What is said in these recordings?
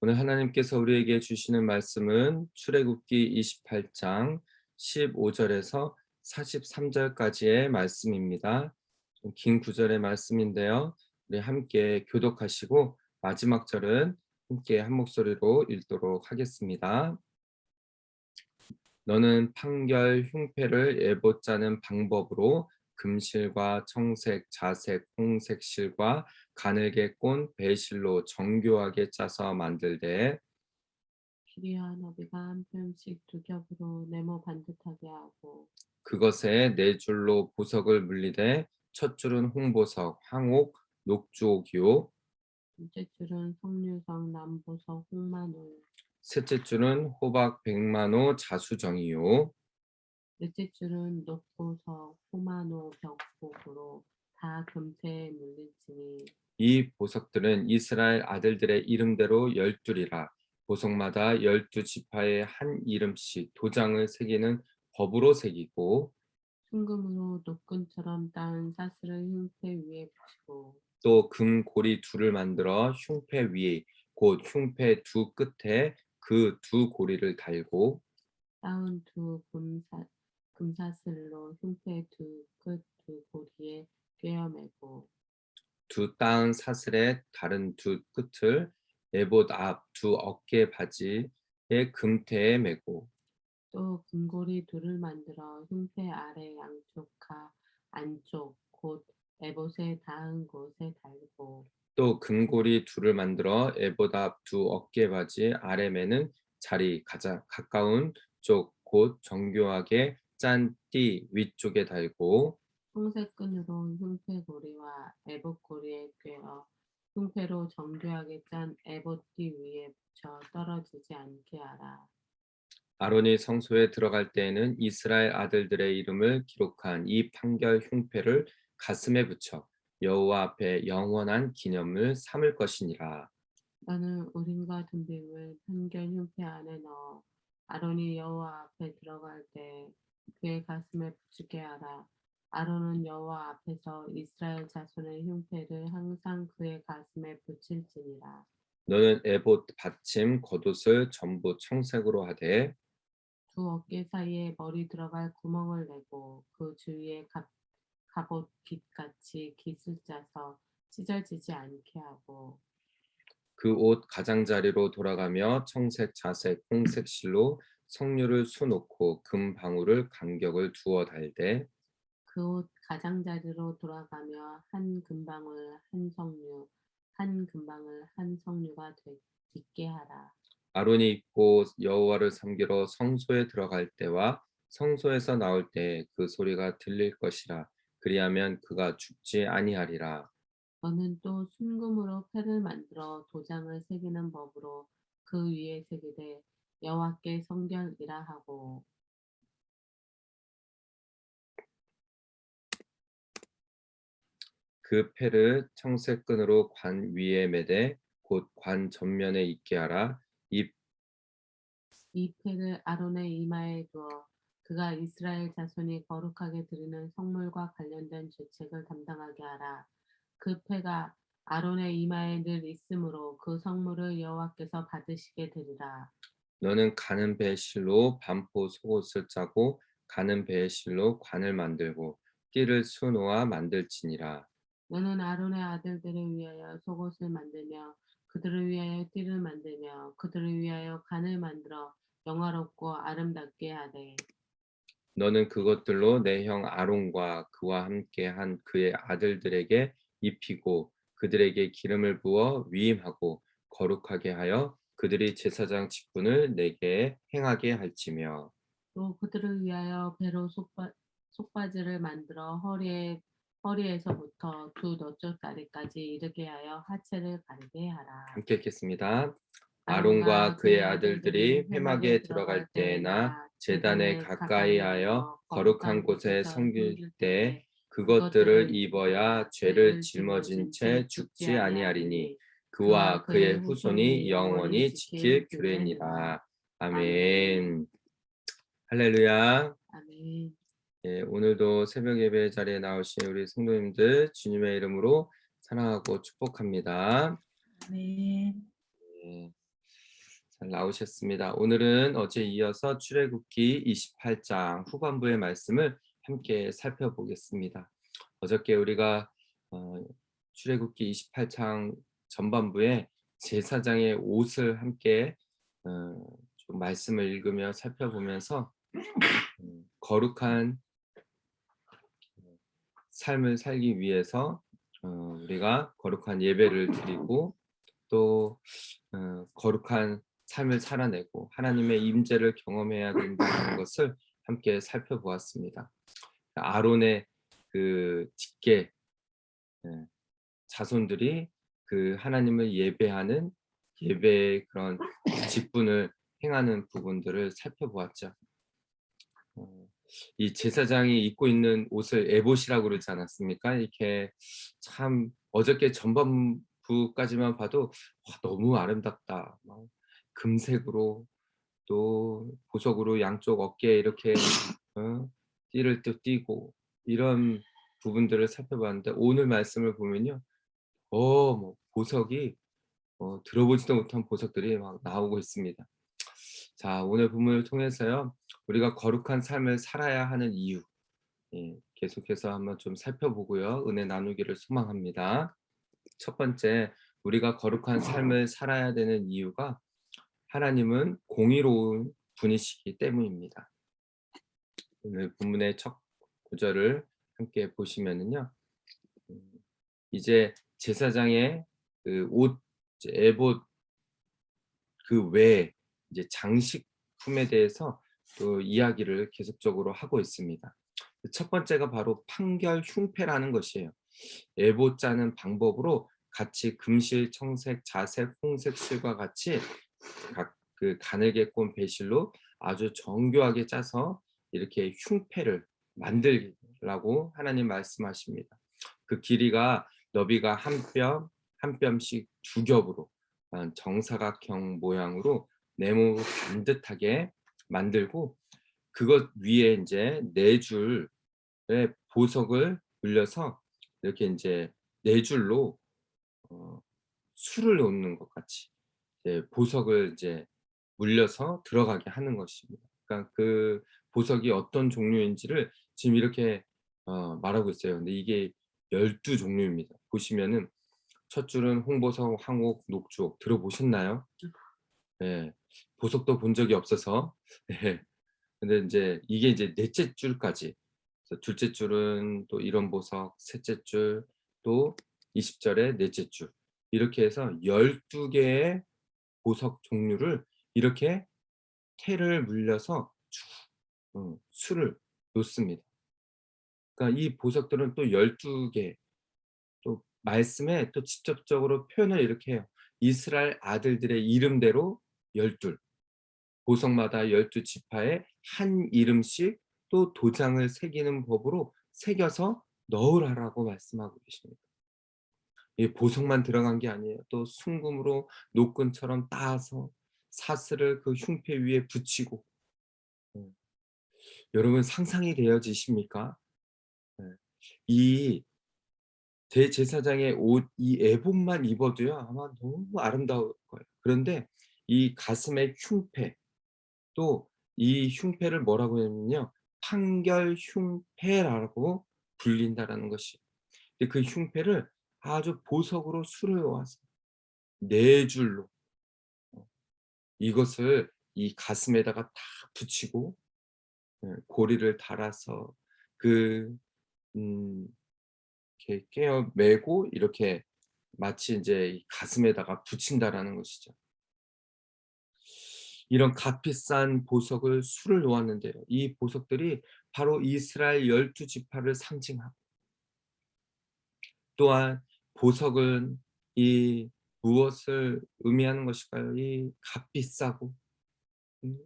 오늘 하나님께서 우리에게 주시는 말씀은 출애굽기 28장 15절에서 43절까지의 말씀입니다. 좀 긴 구절의 말씀인데요. 우리 함께 교독하시고 마지막 절은 함께 한 목소리로 읽도록 하겠습니다. 너는 판결 흉패를 예봇 짜는 방법으로 금실과 청색, 자색, 홍색 실과 가늘게 꼰 배실로 정교하게 짜서 만들되 길이와 너비가 한 뼘씩 두 겹으로 네모 반듯하게 하고 그것에 네 줄로 보석을 물리되 첫 줄은 홍보석, 황옥, 녹주옥이요 둘째 줄은 석류석, 남보석, 홍마노, 셋째 줄은 호박, 백만호, 자수정이요 넷째 줄은 녹보석, 호마노, 벽곡으로 다 금태에 물릴지니 이 보석들은 이스라엘 아들들의 이름대로 12이라 보석마다 12지파의 한 이름씩 도장을 새기는 법으로 새기고 순금으로 노끈처럼 따은 사슬을 흉패 위에 붙이고 또 금고리 둘을 만들어 흉패 위에 곧 흉패 두 끝에 그 두 고리를 달고 따은 두 금사슬로 흉패 두 끝 두 고리에 꿰어매고 두 따은 사슬의 다른 두 끝을 에봇 앞 두 어깨 바지의 금태에 메고 또 금고리 둘을 만들어 흉패 아래 양쪽 안쪽 곧 에봇에 닿은 곳에 달고 또 금고리 둘을 만들어 에봇 앞 두 어깨 바지 아래 매는 자리 가장 가까운 쪽 곧 정교하게 짠 띠 위쪽에 달고 홍색 끈으로 흉패 고리와 에봇 고리에 꿰어 흉패로 정교하게 짠 에봇띠 위에 붙여 떨어지지 않게 하라. 아론이 성소에 들어갈 때에는 이스라엘 아들들의 이름을 기록한 이 판결 흉패를 가슴에 붙여 여호와 앞에 영원한 기념을 삼을 것이니라. 너는 우림과 둠빔을 판결 흉패 안에 넣어 아론이 여호와 앞에 들어갈 때 그의 가슴에 붙이게 하라. 아론은 여호와 앞에서 이스라엘 자손의 흉패를 항상 그의 가슴에 붙일지니라. 너는 에봇 받침 겉옷을 전부 청색으로 하되 두 어깨 사이에 머리 들어갈 구멍을 내고 그 주위에 갑옷 깃같이 깃을 짜서 찢어지지 않게 하고 그 옷 가장자리로 돌아가며 청색, 자색, 홍색 실로 석류를 수놓고 금 방울을 간격을 두어 달되 그 옷 가장자리로 돌아가며 한 금방울 한 석류 한 금방울 한 석류가 있게 하라. 아론이 입고 여호와를 섬기러 성소에 들어갈 때와 성소에서 나올 때 그 소리가 들릴 것이라 그리하면 그가 죽지 아니하리라. 너는 또 순금으로 패를 만들어 도장을 새기는 법으로 그 위에 새기되 여호와께 성결이라 하고 그 패를 청색 끈으로 관 위에 매되 곧 관 전면에 있게 하라. 이 이 패를 아론의 이마에 두어 그가 이스라엘 자손이 거룩하게 드리는 성물과 관련된 죄책을 담당하게 하라. 그 패가 아론의 이마에 늘 있으므로 그 성물을 여호와께서 받으시게 되리라. 너는 가는 배의 실로 반포 속옷을 짜고 가는 배의 실로 관을 만들고 띠를 수놓아 만들지니라. 너는 아론의 아들들을 위하여 속옷을 만들며 그들을 위하여 띠를 만들며 그들을 위하여 간을 만들어 영화롭고 아름답게 하되 너는 그것들로 내 형 아론과 그와 함께 한 그의 아들들에게 입히고 그들에게 기름을 부어 위임하고 거룩하게 하여 그들이 제사장 직분을 내게 행하게 할지며 또 그들을 위하여 배로 속바지를 만들어 허리에서부터 두 너쪽다리까지 이르게 하여 하체를 가리게 하라. 함께 읽겠습니다. 아론과 아론과 그의 그의 아들들이 아들들이 회막에 회막에 들어갈 들어갈 때나 때에나 제단에 제단에 가까이 가까이 하여 하여 거룩한 거룩한 곳에 곳에서 섬길 섬길 때 때에 그것들을 그것들을 입어야 입어야 죄를 죄를 짊어진 짊어진 채 채 죽지 죽지 아니하리니 아니하리니 그와 그와 그의 그의 후손이 후손이 영원히 영원히 지킬 지킬 규례니라. 규례니라. 아멘. 아멘. 할렐루야. 아멘. 예, 오늘도 새벽 예배 자리에 나오신 우리 성도님들 주님의 이름으로 사랑하고 축복합니다. 아멘. 예, 잘 나오셨습니다. 오늘은 어제 이어서 출애굽기 28장 후반부의 말씀을 함께 살펴보겠습니다. 어저께 우리가 출애굽기 28장 전반부에 제사장의 옷을 함께 좀 말씀을 읽으며 살펴보면서 거룩한 삶을 살기 위해서 우리가 거룩한 예배를 드리고 또 거룩한 삶을 살아내고 하나님의 임재를 경험해야 된다는 것을 함께 살펴보았습니다. 아론의 그 직계 자손들이 그 하나님을 예배하는 예배의 그런 직분을 행하는 부분들을 살펴보았죠. 이 제사장이 입고 있는 옷을 에봇이라고 그러지 않았습니까? 이렇게 참 어저께 전반부까지만 봐도 너무 아름답다. 막 금색으로 또 보석으로 양쪽 어깨에 이렇게 띠를 또 띠고 이런 부분들을 살펴봤는데 오늘 말씀을 보면요. 뭐 보석이 들어보지도 못한 보석들이 막 나오고 있습니다. 자, 오늘 본문을 통해서요. 우리가 거룩한 삶을 살아야 하는 이유 계속해서 한번 좀 살펴보고요. 은혜 나누기를 소망합니다. 첫 번째, 우리가 거룩한 삶을 살아야 되는 이유가 하나님은 공의로운 분이시기 때문입니다. 오늘 본문의 첫 구절을 함께 보시면은요. 이제 제사장의 그 옷, 에봇 그 외에 이제 장식품에 대해서 또 이야기를 계속적으로 하고 있습니다. 첫 번째가 바로 판결 흉패라는 것이에요. 에봇 짜는 방법으로 같이 금실, 청색, 자색, 홍색 실과 같이 각 그 가늘게 꼰 배실로 아주 정교하게 짜서 이렇게 흉패를 만들라고 하나님 말씀하십니다. 그 길이가 너비가 한 뼘씩 두 겹으로 정사각형 모양으로 네모 반듯하게 만들고 그것 위에 이제 네 줄의 보석을 물려서 이렇게 이제 네 줄로 술을 놓는 것 같이 이제 보석을 이제 물려서 들어가게 하는 것입니다. 그러니까 그 보석이 어떤 종류인지를 지금 이렇게 말하고 있어요. 근데 이게 12 종류입니다. 보시면은 첫 줄은 홍보석, 황옥, 녹주옥 들어보셨나요? 예. 보석도 본 적이 없어서 예. 근데 인제 이게 이제 넷째 줄까지 그래서 둘째 줄은 또 이런 보석, 셋째 줄 또 20 절에 넷째 줄 이렇게 해서 12 개의 보석 종류를 이렇게 테를 물려서 쭉 수를 놓습니다. 그러니까 이 보석들은 또 12개 또 말씀에 또 직접적으로 표현을 이렇게 해요. 이스라엘 아들들의 이름대로 12 보석마다 12 지파에 한 이름씩 또 도장을 새기는 법으로 새겨서 넣으라라고 말씀하고 계십니다. 이 보석만 들어간 게 아니에요. 또 순금으로 노끈처럼 따서 사슬을 그 흉패 위에 붙이고 음. 여러분 상상이 되어지십니까? 예. 이 대제사장의 옷 이 에봇만 입어도요 아마 너무 아름다울 거예요. 그런데 이 가슴의 흉패 또 이 흉패를 뭐라고 하냐면요. 판결 흉패라고 불린다라는 것이. 근데 그 흉패를 아주 보석으로 수를 놓아서 네 줄로 이것을 이 가슴에다가 딱 붙이고 고리를 달아서 그 음 이렇게 깨어 매고 이렇게 마치 인제 이 가슴에다가 붙인다라는 것이죠. 이런 값비싼 보석을 수를 놓았는데요. 이 보석들이 바로 이스라엘 12 지파를 상징하고 또한 보석은 이 무엇을 의미하는 것일까요? 이 값비싸고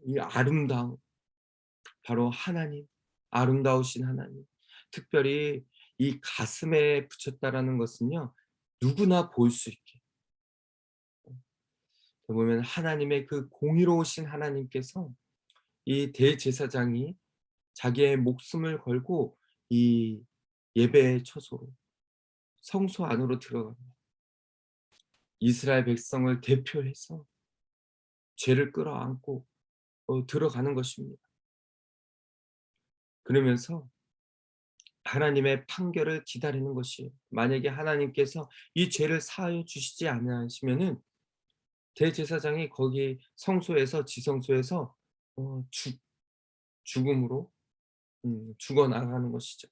이 아름다움 바로 하나님, 아름다우신 하나님. 특별히 이 가슴에 붙였다라는 것은요. 누구나 볼 수 있게 보면 하나님의 그 공의로우신 하나님께서 이 대제사장이 자기의 목숨을 걸고 이 예배의 처소로 성소 안으로 들어갑니다. 이스라엘 백성을 대표해서 죄를 끌어안고 들어가는 것입니다. 그러면서 하나님의 판결을 기다리는 것이에요. 만약에 하나님께서 이 죄를 사하여 주시지 아니하시면은 대제사장이 거기 성소에서 지성소에서 죽 죽음으로 죽어 나가는 것이죠.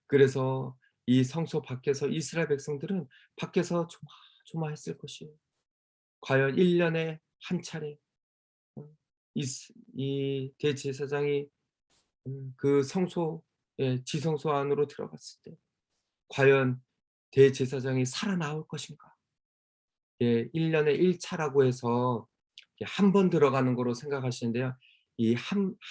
그래서 이 성소 밖에서 이스라엘 백성들은 밖에서 조마조마했을 것이에요. 과연 1 년에 한 차례 이 대제사장이 그 성소의 지성소 안으로 들어갔을 때 과연 대제사장이 살아나올 것인가? 예, 1 년에 1 차라고 해서 한 번 들어가는 거로 생각하시는데요. 이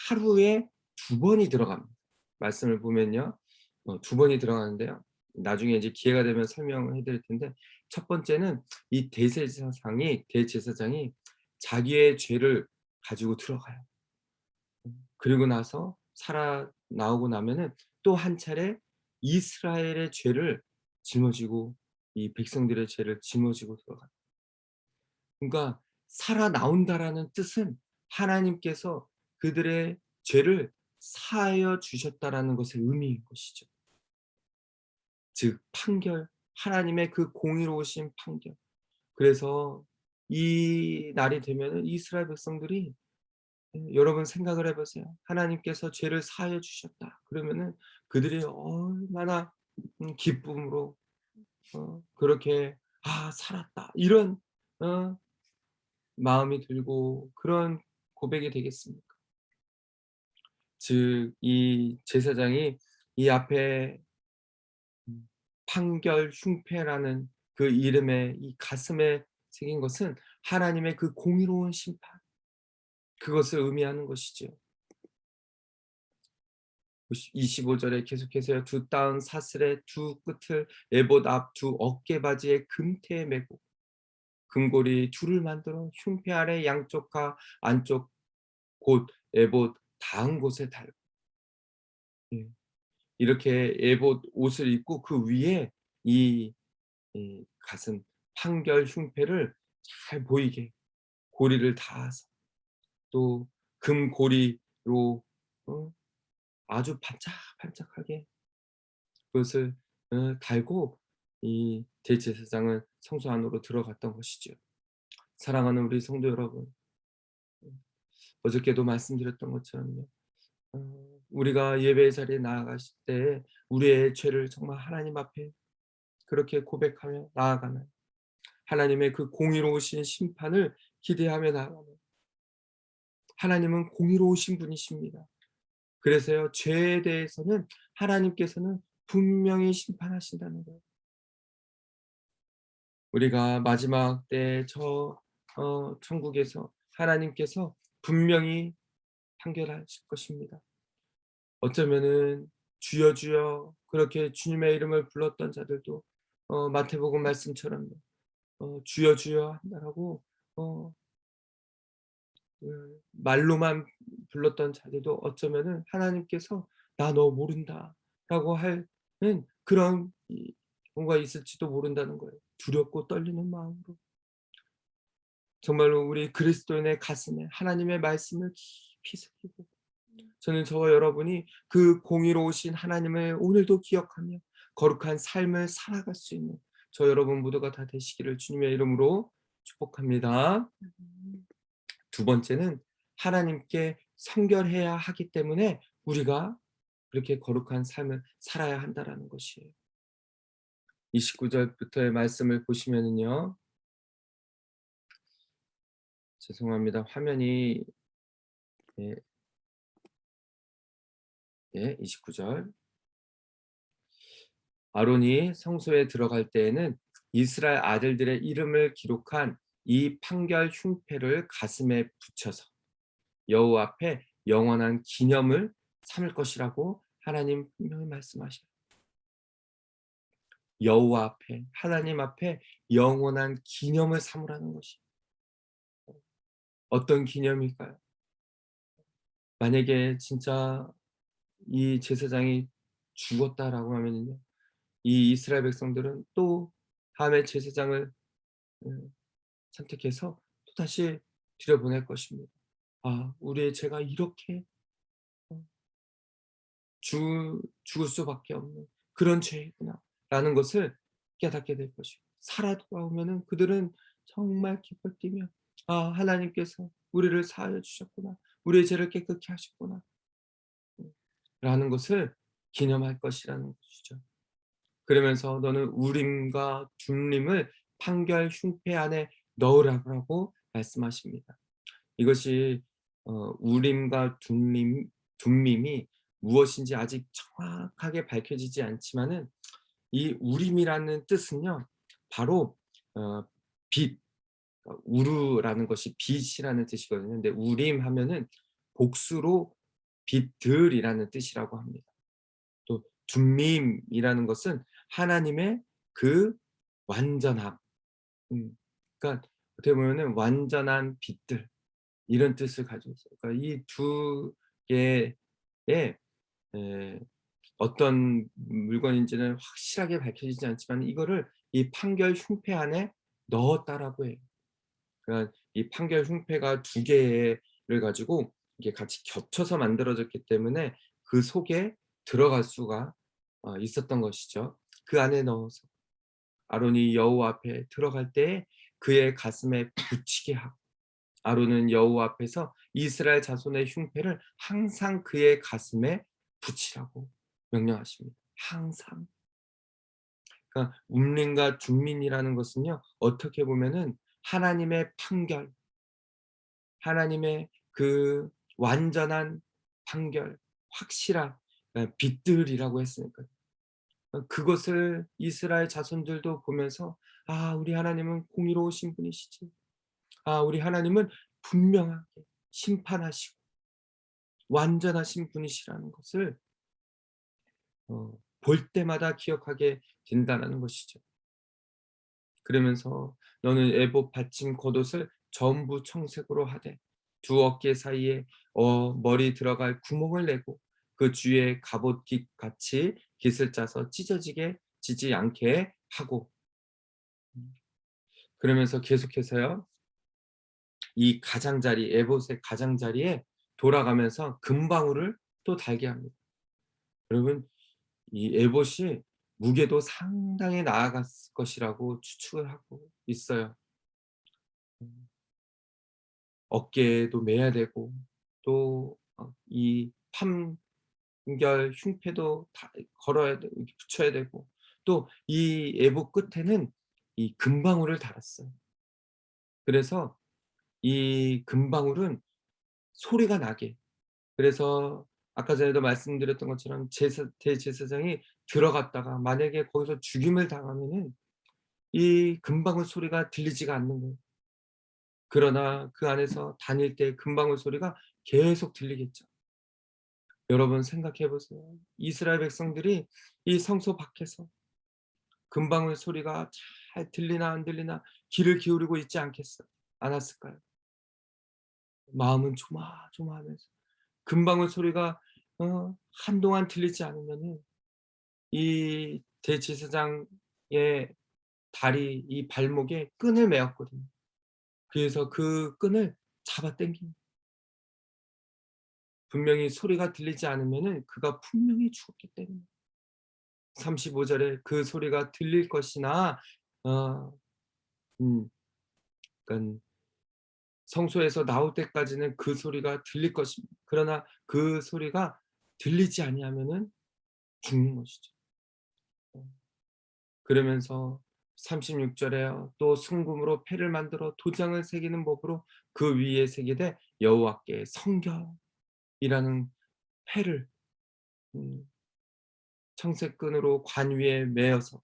하루에 2 번이 들어갑니다. 말씀을 보면요. 2 번이 들어가는데요. 나중에 이제 기회가 되면 설명을 해 드릴 텐데 첫 번째는 이 대제사장이 자기의 죄를 가지고 들어가요. 그리고 나서 살아나오고 나면은 또 한 차례 이스라엘의 죄를 짊어지고 이 백성들의 죄를 짊어지고 들어가요. 그러니까 살아나온다라는 뜻은 하나님께서 그들의 죄를 사하여 주셨다라는 것의 의미인 것이죠. 즉 판결, 하나님의 그 공의로우신 판결. 그래서 이 날이 되면은 이스라엘 백성들이 여러분 생각을 해 보세요. 하나님께서 죄를 사하여 주셨다. 그러면은 그들이 얼마나 기쁨으로 그렇게 '아 살았다.' 이런 어 마음이 들고 그런 고백이 되겠습니까? 즉 이 제사장이 이 앞에 판결 흉패라는 그 이름에 이 가슴에 새긴 것은 하나님의 그 공의로운 심판 그것을 의미하는 것이지요. 25 절에 계속해서요. 두 따은 사슬의 두 끝을 에봇 앞 두 어깨바지에 금테에 매고 금고리 둘을 만들어 흉패 아래 양쪽과 안쪽 곧 에봇 닿은 곳에 달고 예. 이렇게 에봇 옷을 입고 그 위에 이 가슴 판결 흉패를 잘 보이게 고리를 다아서 또 금고리로 어 아주 반짝반짝하게 그것을 달고 이 대제사장은 성소 안으로 들어갔던 것이죠. 사랑하는 우리 성도 여러분, 어저께도 말씀드렸던 것처럼요. 우리가 예배의 자리에 나아가실 때 우리의 죄를 정말 하나님 앞에 그렇게 고백하며 나아가는 하나님의 그 공의로우신 심판을 기대하며 나아가는 하나님은 공의로우신 분이십니다. 그래서요 죄에 대해서는 하나님께서는 분명히 심판하신다는 거예요. 우리가 마지막 때 천국에서 하나님께서 분명히 판결하실 것입니다. 어쩌면은 "주여, 주여." 그렇게 주님의 이름을 불렀던 자들도 마태복음 말씀처럼요. "주여, 주여." 한다라고 어 말로만 불렀던 자들도 어쩌면은 하나님께서 "나 너 모른다."라고 하는 그런 경우가 있을지도 모른다는 거예요. 두렵고 떨리는 마음으로. 정말로 우리 그리스도인의 가슴에 하나님의 말씀을 깊이 새기고 저는 저와 여러분이 그 공의로우신 하나님을 오늘도 기억하며 거룩한 삶을 살아갈 수 있는 저 여러분 모두가 다 되시기를 주님의 이름으로 축복합니다. 두 번째는 하나님께 성결해야 하기 때문에 우리가 그렇게 거룩한 삶을 살아야 한다라는 것이에요. 29 절부터의 말씀을 보시면은요. 죄송합니다. 화면이 예, 예, 29 절. 아론이 성소에 들어갈 때에는 이스라엘 아들들의 이름을 기록한 이 판결 흉패를 가슴에 붙여서 여호와 앞에 영원한 기념을 삼을 것이라고 하나님 분명히 말씀하셔요. 여호와 앞에 하나님 앞에 영원한 기념을 삼으라는 것이 어떤 기념일까요? 만약에 진짜 이 제사장이 죽었다라고 하면은요. 이 이스라엘 백성들은 또 다음에 제사장을 선택해서 또다시 들여보낼 것입니다. 아, 우리의 죄가 이렇게 어 죽을 수밖에 없는 그런 죄이구나라는 것을 깨닫게 될 것이고, 살아 돌아오면은 그들은 정말 기뻐 뛰며 '아, 하나님께서 우리를 사하여 주셨구나. 우리의 죄를 깨끗게 하셨구나.' 음 라는 것을 기념할 것이라는 것이죠. 그러면서 "너는 우림과 둠림을 판결 흉패 안에 넣으라고 말씀하십니다." 이것이 우림과 둠림이 무엇인지 아직 정확하게 밝혀지지 않지만은, 이 우림이라는 뜻은요, 바로 어 빛, 우르라는 것이 빛이라는 뜻이거든요. 근데 우림 하면은 복수로 빛들이라는 뜻이라고 합니다. 또 둠밈이라는 것은 하나님의 그 완전함, 음 그러니까 어떻게 보면은 완전한 빛들, 이런 뜻을 가지고 있어요. 그러니까 이 두 개의 에 어떤 물건인지는 확실하게 밝혀지지 않지만 이거를 이 판결 흉패 안에 넣었다라고 해요. 그러니까 이 판결 흉패가 두 개를 가지고 이게 같이 겹쳐서 만들어졌기 때문에 그 속에 들어갈 수가 있었던 것이죠. 그 안에 넣어서 아론이 여호와 앞에 들어갈 때에 그의 가슴에 붙이게 하고, 아론은 여호와 앞에서 이스라엘 자손의 흉패를 항상 그의 가슴에 붙이라고 명령하십니다. 항상. 그러니까 움림과 둠민이라는 것은요, 어떻게 보면은 하나님의 판결, 하나님의 그 완전한 판결, 확실한 빛들이라고 했으니까요. 그것을 이스라엘 자손들도 보면서 '아, 우리 하나님은 공의로우신 분이시지. 아, 우리 하나님은 분명하게 심판하시고 완전하신 분이시라는 것을 볼 때마다 기억하게 된다라는 것이죠. 그러면서 "너는 에봇 받침 겉옷을 전부 청색으로 하되 두 어깨 사이에 머리 들어갈 구멍을 내고 그 주위에 갑옷깃 같이 깃을 짜서 찢어지게 지지 않게 하고." 음 그러면서 계속해서요, 이 가장자리, 에봇의 가장자리에 돌아가면서 금방울을 또 달게 합니다. 여러분, 이 에봇이 무게도 상당히 나아갔을 것이라고 추측을 하고 있어요. 음 어깨에도 매야 되고, 또 이 판결 흉패도 다 걸어야 되고 이렇게 붙여야 되고, 또 이 에봇 끝에는 이 금방울을 달았어요. 그래서 이 금방울은 소리가 나게, 그래서 아까 전에도 말씀드렸던 것처럼 대제사장이 들어갔다가 만약에 거기서 죽임을 당하면은 이 금방울 소리가 들리지가 않는 거예요. 그러나 그 안에서 다닐 때 금방울 소리가 계속 들리겠죠. 여러분 생각해 보세요. 이스라엘 백성들이 이 성소 밖에서 금방울 소리가 잘 들리나 안 들리나 귀를 기울이고 있지 않았을까요? 마음은 조마조마하면서 금방울 소리가 한동안 들리지 않으면은 이 대제사장의 다리, 이 발목에 끈을 매었거든요. 그래서 그 끈을 잡아 당깁니다. 분명히 소리가 들리지 않으면은 그가 분명히 죽었기 때문에. 35 절에 그 소리가 들릴 것이나 어 음 그러니깐 성소에서 나올 때까지는 그 소리가 들릴 것입니다. 그러나 그 소리가 들리지 아니하면은 죽는 것이죠. 어 그러면서 36 절에요. 또 순금으로 패를 만들어 도장을 새기는 법으로 그 위에 새기되 여호와께 성결이라는 패를 음 청색끈으로 관 위에 매어서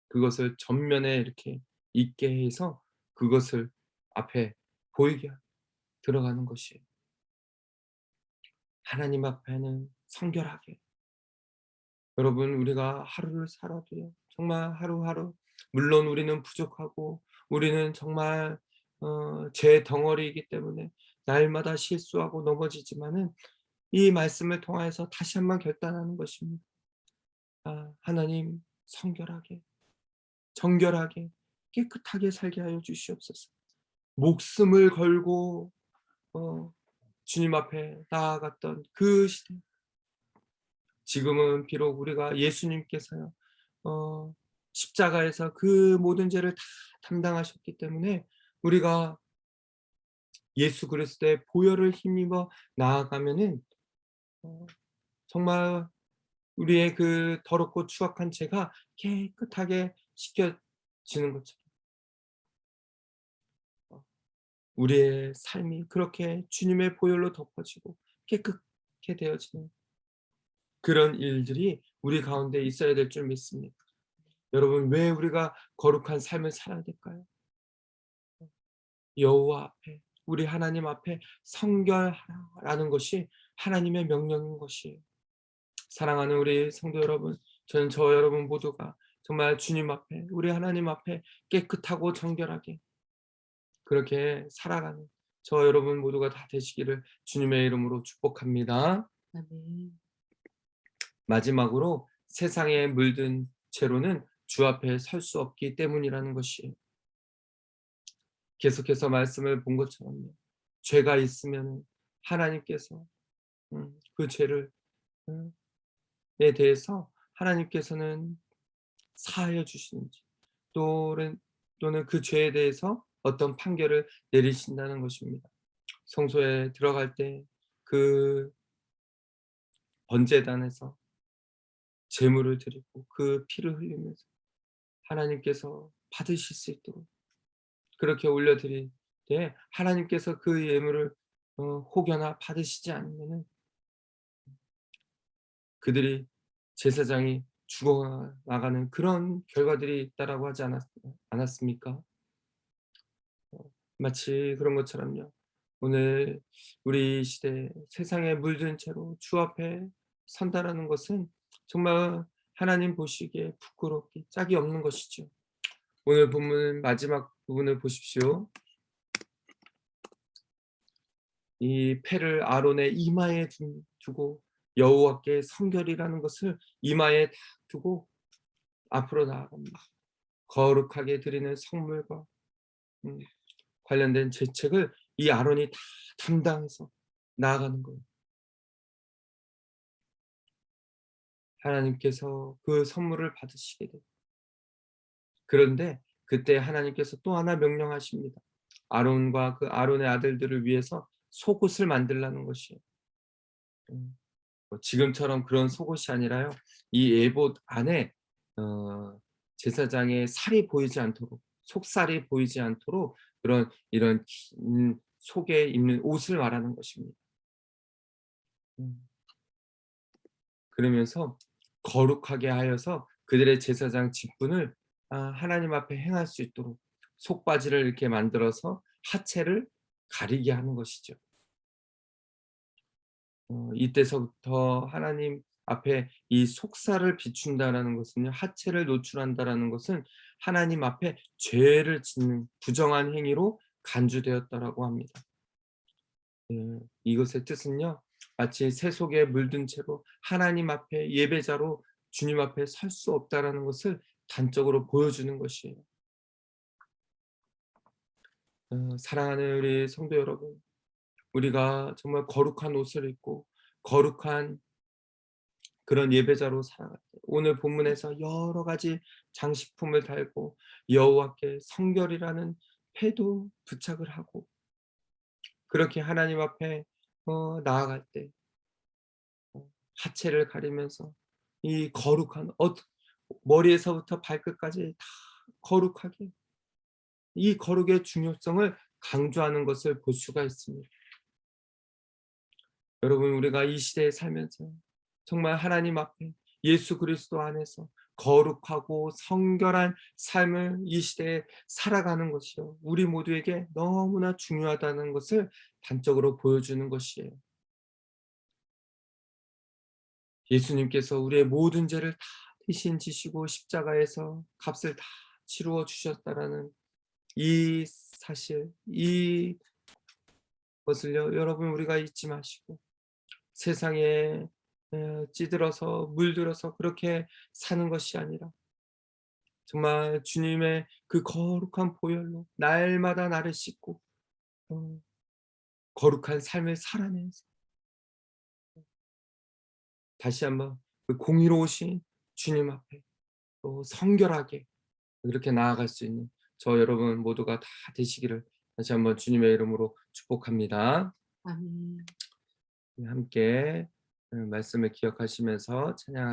그것을 전면에 이렇게 있게 해서 그것을 앞에 보이게 들어가는 것이에요. 하나님 앞에는 성결하게. 여러분, 우리가 하루를 살아도요, 정말 하루하루, 물론 우리는 부족하고 우리는 정말 죄 덩어리이기 때문에 날마다 실수하고 넘어지지만은 이 말씀을 통하여서 다시 한번 결단하는 것입니다. '아, 하나님, 성결하게, 정결하게, 깨끗하게 살게 하여 주시옵소서. 목숨을 걸고 주님 앞에 나아갔던 그 시대. 지금은 비록 우리가 예수님께서요, 십자가에서 그 모든 죄를 다 담당하셨기 때문에 우리가 예수 그리스도의 보혈을 힘입어 나아가면은 어 정말 우리의 그 더럽고 추악한 죄가 깨끗하게 씻겨지는 것처럼 우리의 삶이 그렇게 주님의 보혈로 덮어지고 깨끗게 되어지는 그런 일들이 우리 가운데 있어야 될 줄 믿습니다. 여러분, 왜 우리가 거룩한 삶을 살아야 될까요? 여호와 앞에, 우리 하나님 앞에 성결하라는 것이 하나님의 명령인 것이에요. 사랑하는 우리 성도 여러분, 저는 저 여러분 모두가 정말 주님 앞에, 우리 하나님 앞에 깨끗하고 정결하게 그렇게 살아가는 저 여러분 모두가 다 되시기를 주님의 이름으로 축복합니다. 아멘. 마지막으로 세상에 물든 채로는 주 앞에 설 수 없기 때문이라는 것이에요. 계속해서 말씀을 본 것처럼요. 죄가 있으면 하나님께서 그 죄를 음 에 대해서 하나님께서는 사하여 주시는지 또는 그 죄에 대해서 어떤 판결을 내리신다는 것입니다. 성소에 들어갈 때 그 번제단에서 제물을 드리고 그 피를 흘리면서 하나님께서 받으실 수 있도록 그렇게 올려드릴 때 하나님께서 그 예물을 혹여나 받으시지 않으면은 그들이 제사장이 죽어 나가는 그런 결과들이 있다라고 하지 않았습니까? 마치 그런 것처럼요. 오늘 우리 시대 세상에 물든 채로 주 앞에 선다라는 것은 정말 하나님 보시기에 부끄럽기 짝이 없는 것이죠. 오늘 본문 마지막 부분을 보십시오. 이 패를 아론의 이마에 두고 여호와께 성결이라는 것을 이마에 딱 두고 앞으로 나아갑니다. 거룩하게 드리는 성물과 음, 관련된 죄책을 이 아론이 다 담당해서 나아가는 거예요. 하나님께서 그 선물을 받으시게 돼요. 그런데 그때 하나님께서 또 하나 명령하십니다. 아론과 그 아론의 아들들을 위해서 속옷을 만들라는 것이에요. 음. 지금처럼 그런 속옷이 아니라요. 이 에봇 안에 제사장의 살이 보이지 않도록 속살이 보이지 않도록 이런 긴 속에 입는 옷을 말하는 것입니다. 음. 그러면서 거룩하게 하여서 그들의 제사장 직분을 하나님 앞에 행할 수 있도록 속바지를 이렇게 만들어서 하체를 가리게 하는 것이죠. 이때서부터 하나님 앞에 이 속살을 비춘다라는 것은요. 하체를 노출한다라는 것은 하나님 앞에 죄를 짓는 부정한 행위로 간주되었다라고 합니다. 이것의 뜻은요. 마치 새 속에 물든 채로 하나님 앞에 예배자로 주님 앞에 설 수 없다라는 것을 단적으로 보여주는 것이에요. 사랑하는 우리 성도 여러분, 우리가 정말 거룩한 옷을 입고 거룩한 그런 예배자로 살아갈 때 오늘 본문에서 여러 가지 장식품을 달고 여호와께 성결이라는 패도 부착을 하고 그렇게 하나님 앞에 나아갈 때 하체를 가리면서 이 거룩한 머리에서부터 발끝까지 다 거룩하게 이 거룩의 중요성을 강조하는 것을 볼 수가 있습니다. 여러분 우리가 이 시대에 살면서 정말 하나님 앞에 예수 그리스도 안에서 거룩하고 성결한 삶을 이 시대에 살아가는 것이요. 우리 모두에게 너무나 중요하다는 것을 단적으로 보여주는 것이에요. 예수님께서 우리의 모든 죄를 다 대신 지시고 십자가에서 값을 다 치루어 주셨다라는 이 사실, 이것을요, 여러분 우리가 잊지 마시고 세상에 찌들어서 물들어서 그렇게 사는 것이 아니라 정말 주님의 그 거룩한 보혈로 날마다 나를 씻고 거룩한 삶을 살아내서 다시 한번 그 공의로우신 주님 앞에 또 성결하게 이렇게 나아갈 수 있는 저 여러분 모두가 다 되시기를 다시 한번 주님의 이름으로 축복합니다. 아멘. 함께 말씀을 기억하시면서 찬양